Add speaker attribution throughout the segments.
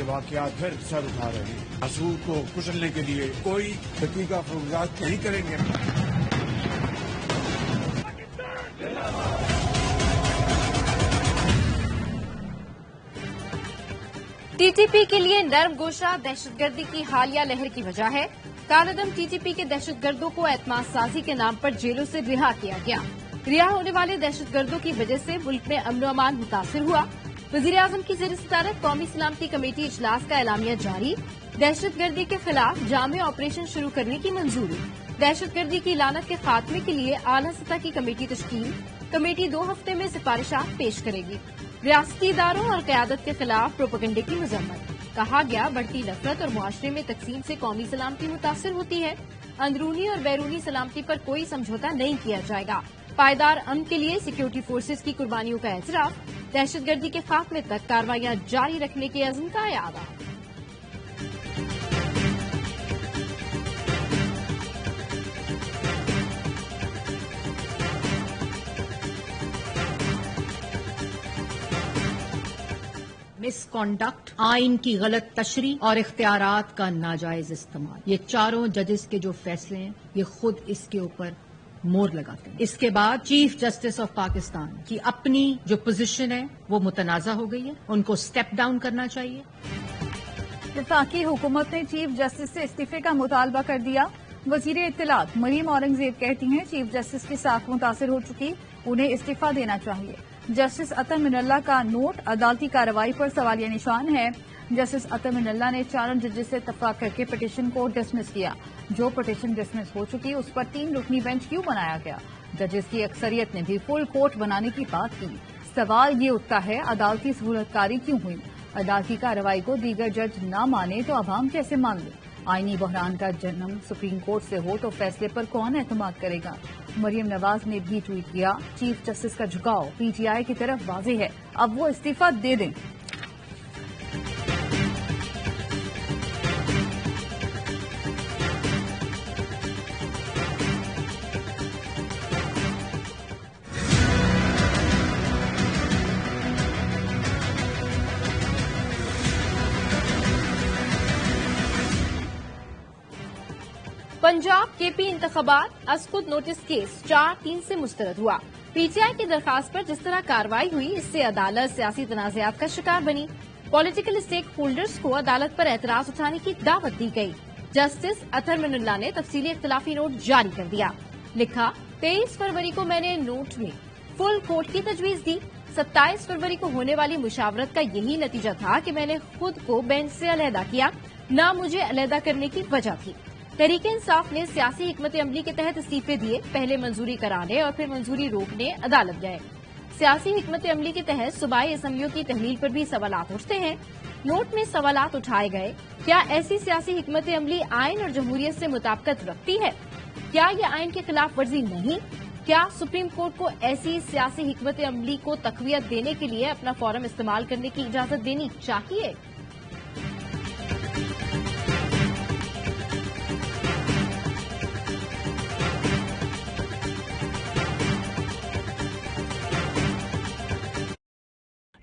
Speaker 1: یہ واقعات پھر سر اٹھا رہے ہیں. اصول کو کچلنے کے لیے کوئی دقیقہ فروغات نہیں کریں گے.
Speaker 2: ٹی ٹی پی کے لیے نرم گوشہ دہشت گردی کی حالیہ لہر کی وجہ ہے. کالعدم ٹی ٹی پی کے دہشت گردوں کو اعتماد سازی کے نام پر جیلوں سے رہا کیا گیا. رہا ہونے والے دہشت گردوں کی وجہ سے ملک میں امن و امان متاثر ہوا. وزیر اعظم کی زیر صدارت قومی سلامتی کمیٹی اجلاس کا اعلامیہ جاری. دہشت گردی کے خلاف جامع آپریشن شروع کرنے کی منظوری. دہشت گردی کی لعنت کے خاتمے کے لیے اعلیٰ سطح کی کمیٹی تشکیل. کمیٹی 2 ہفتے میں سفارشات پیش کرے گی. ریاستی اداروں اور قیادت کے خلاف پروپیگنڈے کی مذمت. کہا گیا بڑھتی نفرت اور معاشرے میں تقسیم سے قومی سلامتی متاثر ہوتی ہے. اندرونی اور بیرونی سلامتی پر کوئی سمجھوتہ نہیں کیا جائے گا. پائیدار امن کے لیے سیکورٹی فورسز کی قربانیوں کا اعتراف. دہشت گردی کے خاتمے تک کارروائیاں جاری رکھنے کے عزم کا اعادہ.
Speaker 3: مس کانڈکٹ، آئین کی غلط تشریح اور اختیارات کا ناجائز استعمال، یہ چاروں ججز کے جو فیصلے ہیں یہ خود اس کے اوپر مور لگاتے ہیں. اس کے بعد چیف جسٹس آف پاکستان کی اپنی جو پوزیشن ہے وہ متنازع ہو گئی ہے. ان کو سٹیپ ڈاؤن کرنا چاہیے.
Speaker 4: وفاقی حکومت نے چیف جسٹس سے استعفے کا مطالبہ کر دیا. وزیر اطلاعات مریم اورنگزیب کہتی ہیں چیف جسٹس کی ساکھ متاثر ہو چکی، انہیں استعفیٰ دینا چاہیے. جسٹس عطر من اللہ کا نوٹ عدالتی کارروائی پر سوالیہ نشان ہے. جسٹس عطر من اللہ نے 4 ججز سے اتفاق کر کے پٹیشن کو ڈسمس کیا. جو پٹیشن ڈسمس ہو چکی اس پر 3 رکنی بینچ کیوں بنایا گیا؟ ججز کی اکثریت نے بھی فل کورٹ بنانے کی بات کی. سوال یہ اٹھتا ہے عدالتی سہولت کاری کیوں ہوئی؟ عدالتی کارروائی کو دیگر جج نہ مانے تو عوام کیسے مان لے؟ آئینی بحران کا جنم سپریم کورٹ سے ہو تو فیصلے پر کون اعتماد کرے گا؟ مریم نواز نے بھی ٹویٹ کیا چیف جسٹس کا جھکاؤ پی ٹی آئی کی طرف واضح ہے، اب وہ استعفیٰ دے دیں.
Speaker 2: پنجاب کے پی انتخابات از خود نوٹس کیس 4-3 سے مسترد ہوا. پی ٹی آئی کی درخواست پر جس طرح کارروائی ہوئی اس سے عدالت سیاسی تنازعات کا شکار بنی. پولیٹیکل اسٹیک ہولڈرز کو عدالت پر اعتراض اٹھانے کی دعوت دی گئی. جسٹس عطر من اللہ نے تفصیلی اختلافی نوٹ جاری کر دیا. لکھا 23 فروری کو میں نے نوٹ میں فل کورٹ کی تجویز دی. 27 فروری کو ہونے والی مشاورت کا یہی نتیجہ تھا کہ میں نے خود کو بینچ سے علیحدہ کیا، نہ مجھے علیحدہ کرنے کی وجہ تھی. تحریک انصاف نے سیاسی حکمت عملی کے تحت استعفے دیے، پہلے منظوری کرانے اور پھر منظوری روکنے عدالت گئے. سیاسی حکمت عملی کے تحت صوبائی اسمبلیوں کی تحلیل پر بھی سوالات اٹھتے ہیں. نوٹ میں سوالات اٹھائے گئے، کیا ایسی سیاسی حکمت عملی آئین اور جمہوریت سے مطابقت رکھتی ہے؟ کیا یہ آئین کی خلاف ورزی نہیں؟ کیا سپریم کورٹ کو ایسی سیاسی حکمت عملی کو تقویت دینے کے لیے اپنا فورم استعمال کرنے کی اجازت دینی چاہیے؟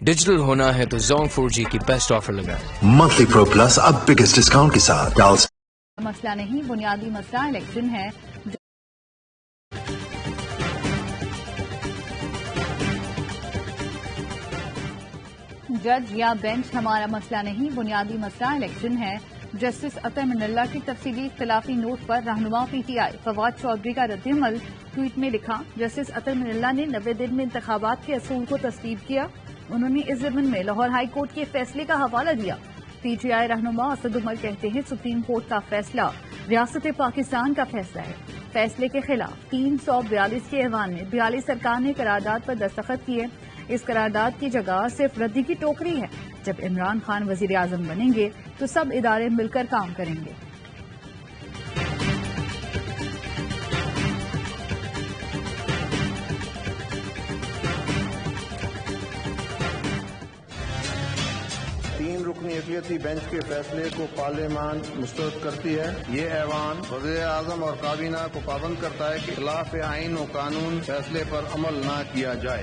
Speaker 5: ڈیجیٹل ہونا ہے تو زونگ 4G کی بیسٹ آفر لگائیں.
Speaker 6: منتھلی پرو پلس اب بگیسٹ ڈسکاؤنٹ کے ساتھ.
Speaker 4: مسئلہ نہیں، بنیادی مسئلہ الیکشن ہے. جج یا بینچ ہمارا مسئلہ نہیں، بنیادی مسئلہ الیکشن ہے. جسٹس عطر من اللہ کی تفصیلی اختلافی نوٹ پر رہنما P T I Fawad Chaudhry کا رد عمل. ٹویٹ میں لکھا جسٹس عطر من اللہ نے 90 دن میں انتخابات کے اصول کو تسلیم کیا. انہوں نے اس ضمن میں لاہور ہائی کورٹ کے فیصلے کا حوالہ دیا. پی ٹی آئی رہنما اسد عمر کہتے ہیں سپریم کورٹ کا فیصلہ ریاست پاکستان کا فیصلہ ہے. فیصلے کے خلاف 342 کے ایوان میں 42 ارکان نے قرارداد پر دستخط کیے. اس قرارداد کی جگہ صرف ردی کی ٹوکری ہے. جب عمران خان وزیر اعظم بنیں گے تو سب ادارے مل کر کام کریں گے.
Speaker 7: رکنی اقلیتی بینچ کے فیصلے کو پارلیمان مسترد کرتی ہے. یہ ایوان وزیر اعظم اور کابینہ کو پابند کرتا ہے کہ خلاف آئین و قانون فیصلے پر عمل نہ کیا جائے.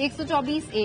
Speaker 2: 124A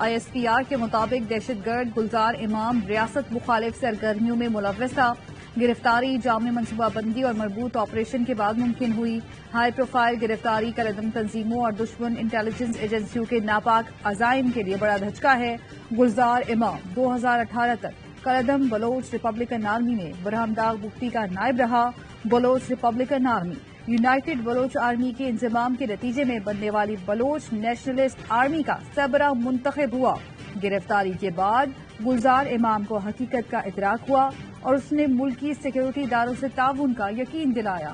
Speaker 4: ISPR کے مطابق دہشت گرد گلزار امام ریاست مخالف سرگرمیوں میں ملوث تھا. گرفتاری جامع منصوبہ بندی اور مربوط آپریشن کے بعد ممکن ہوئی. ہائی پروفائل گرفتاری قلعدم تنظیموں اور دشمن انٹیلیجنس ایجنسیوں کے ناپاک عزائم کے لیے بڑا دھچکا ہے. گلزار امام 2018 تک قلعدم بلوچ ریپبلکن آرمی میں برہمداغ بگٹی کا نائب رہا. Baloch Republican army United Baloch army کے انضمام کے نتیجے میں بننے والی بلوچ نیشنلسٹ آرمی کا سربراہ منتخب ہوا. گرفتاری کے بعد گلزار امام کو حقیقت کا ادراک ہوا اور اس نے ملکی سیکیورٹی اداروں سے تعاون کا یقین دلایا.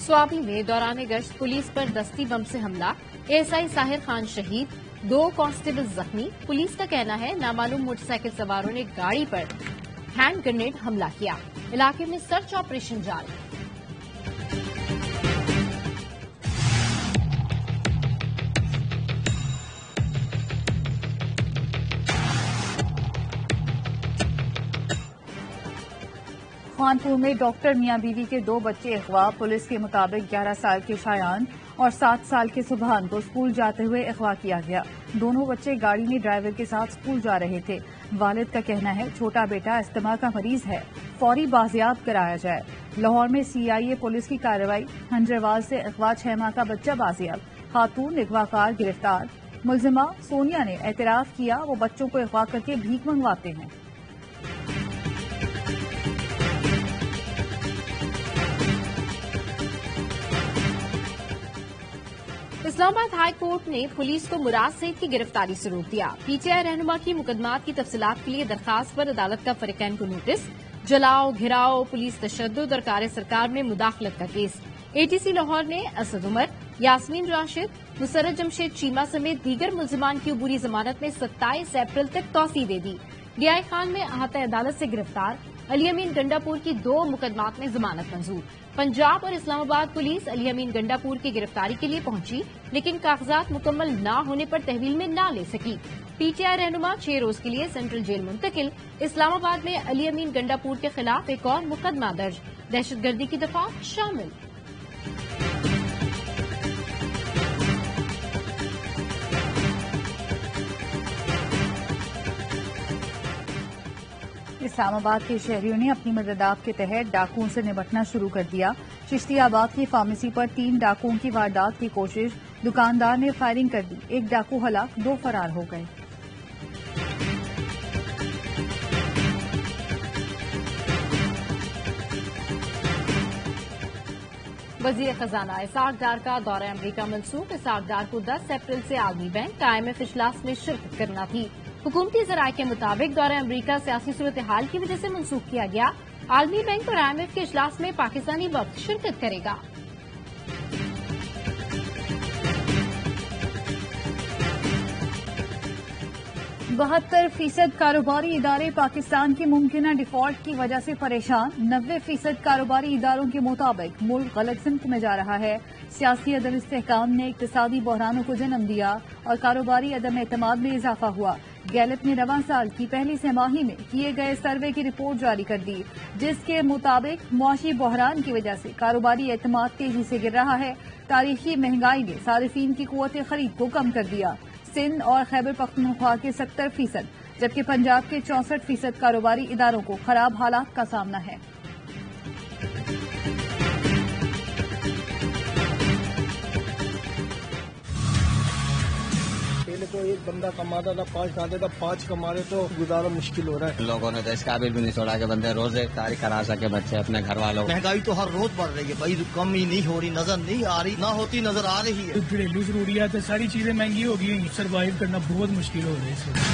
Speaker 2: سوابی میں دوران گشت پولیس پر دستی بم سے حملہ. ASI ساحر خان شہید، 2 کانسٹیبل زخمی. پولیس کا کہنا ہے نامعلوم موٹر سائیکل سواروں نے گاڑی پر ہینڈ گرنیڈ حملہ کیا. علاقے میں سرچ آپریشن جاری.
Speaker 4: خانپور میں ڈاکٹر میاں بیوی کے 2 بچے اغوا. پولیس کے مطابق 11 سال کے شایان اور 7 سال کے سبحان کو اسکول جاتے ہوئے اغوا کیا گیا. دونوں بچے گاڑی میں ڈرائیور کے ساتھ اسکول جا رہے تھے. والد کا کہنا ہے چھوٹا بیٹا استما کا مریض ہے، فوری بازیاب کرایا جائے. لاہور میں CIA پولیس کی کارروائی. ہنڈروال سے اغوا 6 ماہ کا بچہ بازیاب. خاتون اغوا کار گرفتار. ملزمہ سونیا نے اعتراف کیا وہ بچوں کو اغوا کر کے بھیک منگواتے ہیں.
Speaker 2: اسلام آباد ہائی کورٹ نے پولیس کو مراد سعید کی گرفتاری سے روک دیا. PTI رہنما کی مقدمات کی تفصیلات کے لیے درخواست پر عدالت کا فریقین کو نوٹس. جلاؤ، گھراؤ، پولیس تشدد اور کار سرکار میں مداخلت کا کیس. ATC لاہور نے اسد عمر، یاسمین راشد، مسرت جمشید چیمہ سمیت دیگر ملزمان کی عبوری ضمانت میں 27 اپریل تک توسیع دے دی. DI خان میں احاطہ عدالت سے گرفتار. علی امین گنڈاپور کی 2 مقدمات میں ضمانت منظور. پنجاب اور اسلام آباد پولیس علی امین گنڈاپور کی گرفتاری کے لیے پہنچی لیکن کاغذات مکمل نہ ہونے پر تحویل میں نہ لے سکی. PTI رہنما 6 روز کے لیے سینٹرل جیل منتقل. اسلام آباد میں علی امین گنڈاپور کے خلاف ایک اور مقدمہ درج. دہشت گردی کی دفعات شامل.
Speaker 4: اسلام آباد کے شہریوں نے اپنی مددات کے تحت ڈاکوؤں سے نمٹنا شروع کر دیا. چشتی آباد کی فارمیسی پر 3 ڈاکوؤں کی واردات کی کوشش. دکاندار نے فائرنگ کر دی. 1 ڈاکو ہلاک، 2 فرار ہو گئے.
Speaker 2: وزیر خزانہ اسحاق ڈار کا دورہ امریکہ منسوخ. اسحاق ڈار کو 10 اپریل سے عالمی بینک کا IMF اجلاس میں شرکت کرنا تھی. حکومتی ذرائع کے مطابق دورہ امریکہ سیاسی صورتحال کی وجہ سے منسوخ کیا گیا. عالمی بینک اور IMF کے اجلاس میں پاکستانی وفد شرکت کرے گا.
Speaker 4: %72 کاروباری ادارے پاکستان کی ممکنہ ڈیفالٹ کی وجہ سے پریشان. 90% کاروباری اداروں کے مطابق ملک غلط سمت میں جا رہا ہے. سیاسی عدم استحکام نے اقتصادی بحرانوں کو جنم دیا اور کاروباری عدم اعتماد میں اضافہ ہوا. گیلپ نے رواں سال کی پہلی سہ ماہی میں کیے گئے سروے کی رپورٹ جاری کر دی جس کے مطابق معاشی بحران کی وجہ سے کاروباری اعتماد تیزی سے گر رہا ہے. تاریخی مہنگائی نے صارفین کی قوت خرید کو کم کر دیا. سندھ اور خیبر پختونخوا کے 70% جبکہ پنجاب کے 64% کاروباری اداروں کو خراب حالات کا سامنا ہے.
Speaker 8: پہلے تو ایک بندہ کماتا تھا 5 کھاتے تھا 5 کما رہے تو گزارا مشکل ہو رہا ہے.
Speaker 9: لوگوں نے تو اس قابل بھی نہیں چھوڑا کہ بندے روزے افطاری کرا سکے بچے اپنے گھر والوں.
Speaker 10: مہنگائی تو ہر روز بڑھ رہی ہے بھائی، کم ہی نہیں ہو رہی، نظر نہیں آ رہی، نہ ہوتی نظر آ رہی ہے.
Speaker 8: گھریلو ضروریات ساری چیزیں مہنگی ہو گئی ہیں، سروائیو کرنا بہت مشکل ہو رہا ہے.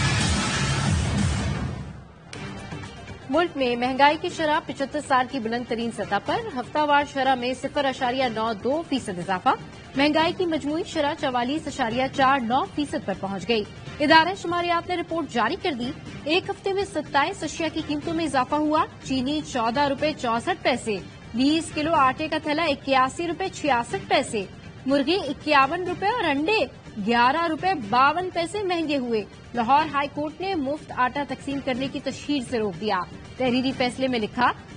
Speaker 2: ملک میں مہنگائی کی شرح 75 سال کی بلند ترین سطح پر. ہفتہ وار شرح میں 0.92% اضافہ. مہنگائی کی مجموعی شرح 44.49% پر پہنچ گئی. ادارہ شماریات نے رپورٹ جاری کر دی. ایک ہفتے میں 27 اشیاء کی قیمتوں میں اضافہ ہوا. چینی 14 روپے 64 پیسے، 20 کلو آٹے کا تھیلا 81 روپے 66 پیسے، مرغی 51 روپے اور انڈے 11 روپے 52 پیسے مہنگے ہوئے. لاہور ہائی کورٹ نے مفت آٹا تقسیم کرنے کی تشہیر سے روک دیا. تحریری فیصلے میں لکھا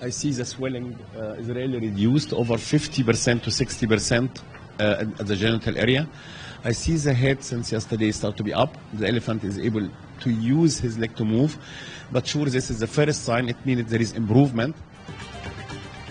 Speaker 11: I see the swelling is really reduced over 50% to 60% at the genital area. I see the head since yesterday start to be up. The elephant is able to use his leg to move. But sure, this is the first sign. It means there is improvement.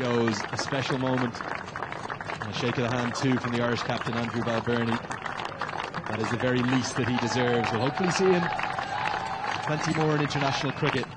Speaker 12: Goes a special moment, and a shake of the hand too from the Irish captain Andrew Balbirnie. That is the very least that he deserves. We'll hopefully see him plenty more in international cricket.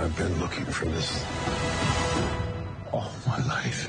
Speaker 6: I've been looking for this all my life.